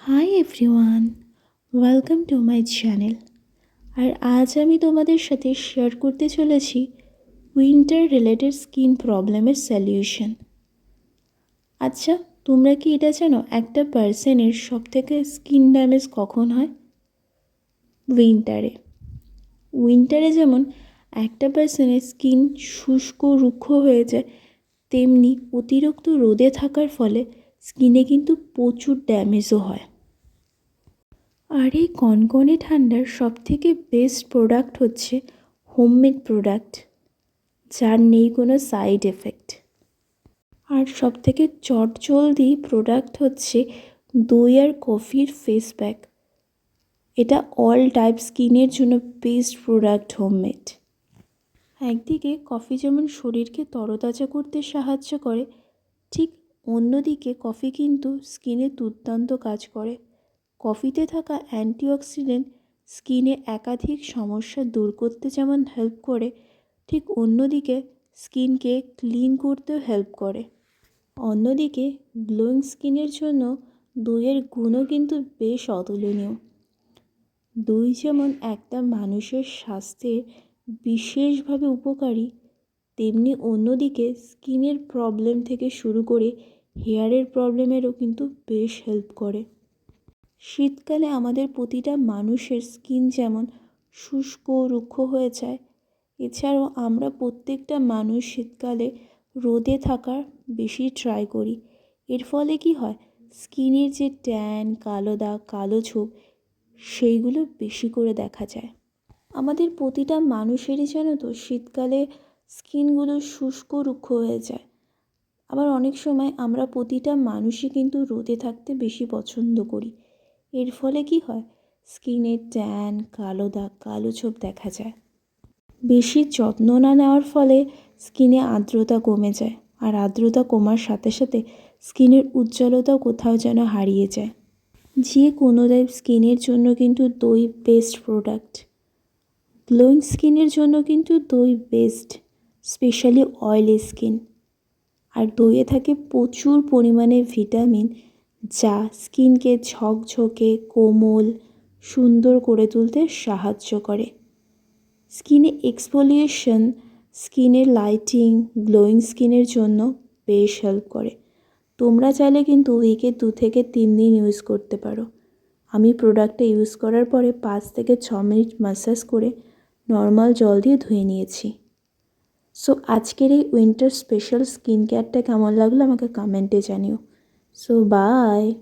High everyone, welcome to my channel. আর আজ আমি তোমাদের সাথে শেয়ার করতে চলেছি উইন্টার রিলেটেড স্কিন প্রবলেমের সলিউশন। আচ্ছা, তোমরা কি এটা জানো একটা পার্সনের সবথেকে স্কিন ড্যামেজ কখন হয়? উইন্টারে যেমন একটা পার্সনের স্কিন শুষ্ক রুক্ষ হয়ে যায়, তেমনি অতিরিক্ত রোদে থাকার ফলে স্কিনে কিন্তু প্রচুর ড্যামেজও হয়। আর এই কনকনে ঠান্ডার সবথেকে বেস্ট প্রোডাক্ট হচ্ছে হোমমেড প্রোডাক্ট, যার নেই কোনো সাইড এফেক্ট। আর সবথেকে চটজলদি প্রোডাক্ট হচ্ছে দই আর কফির ফেস প্যাক। এটা অল টাইপ স্কিনের জন্য বেস্ট প্রোডাক্ট হোমমেড। একদিকে কফি যেমন শরীরকে তরতাজা করতে সাহায্য করে, ঠিক অন্যদিকে কফি কিন্তু স্কিনে দুর্দান্ত কাজ করে। কফিতে থাকা অ্যান্টিঅক্সিডেন্ট স্কিনে একাধিক সমস্যা দূর করতে যেমন হেল্প করে, ঠিক অন্যদিকে স্কিনকে ক্লিন করতেও হেল্প করে। অন্যদিকে গ্লোয়িং স্কিনের জন্য দইয়ের গুণও কিন্তু বেশ অতুলনীয়। দই যেমন একটা মানুষের স্বাস্থ্যের বিশেষভাবে উপকারী, তেমনি অন্যদিকে স্কিনের প্রবলেম থেকে শুরু করে হেয়ারের প্রবলেমেরও কিন্তু বেশ হেল্প করে। শীতকালে আমাদের প্রতিটা মানুষের স্কিন যেমন শুষ্ক রুক্ষ হয়ে যায়, এছাড়াও আমরা প্রত্যেকটা মানুষ শীতকালে রোদে থাকার বেশি ট্রাই করি। এর ফলে কি হয়, স্কিনের যে ট্যান, কালো দাগ, কালো ছোপ, সেইগুলো বেশি করে দেখা যায়। আমাদের প্রতিটা মানুষেরই জানো তো শীতকালে স্কিনগুলো শুষ্ক রুক্ষ হয়ে যায়। আবার অনেক সময় আমরা প্রতিটা মানুষই কিন্তু রোদে থাকতে বেশি পছন্দ করি। এর ফলে কি হয়, স্কিনে ট্যান, কালো দাগ, কালো ছোপ দেখা যায়। বেশি যত্ন না নেওয়ার ফলে স্কিনে আর্দ্রতা কমে যায়, আর আর্দ্রতা কমার সাথে সাথে স্কিনের উজ্জ্বলতাও কোথাও যেন হারিয়ে যায়। যে কোনো টাইপ স্কিনের জন্য কিন্তু দই বেস্ট প্রোডাক্ট। গ্লোয়িং স্কিনের জন্য কিন্তু দই বেস্ট, স্পেশালি অয়েলি স্কিন। আর দইয়ে থাকে প্রচুর পরিমাণে ভিটামিন, যা স্কিনকে ঝকঝকে, কোমল, সুন্দর করে তুলতে সাহায্য করে। স্কিনে এক্সফোলিয়েশন, স্কিনের লাইটিং, গ্লোয়িং স্কিনের জন্য বেশ হেল্প করে। তোমরা চাইলে কিন্তু উইকে 2 থেকে 3 দিন ইউজ করতে পারো। আমি প্রোডাক্টটা ইউজ করার পরে 5 থেকে 6 মিনিট ম্যাসাজ করে নর্মাল জল দিয়ে ধুয়ে নিয়েছি। সো আজকের এই উইন্টার স্পেশাল স্কিন কেয়ারটা কেমন লাগলো আমাকে কমেন্টে জানিও। So by.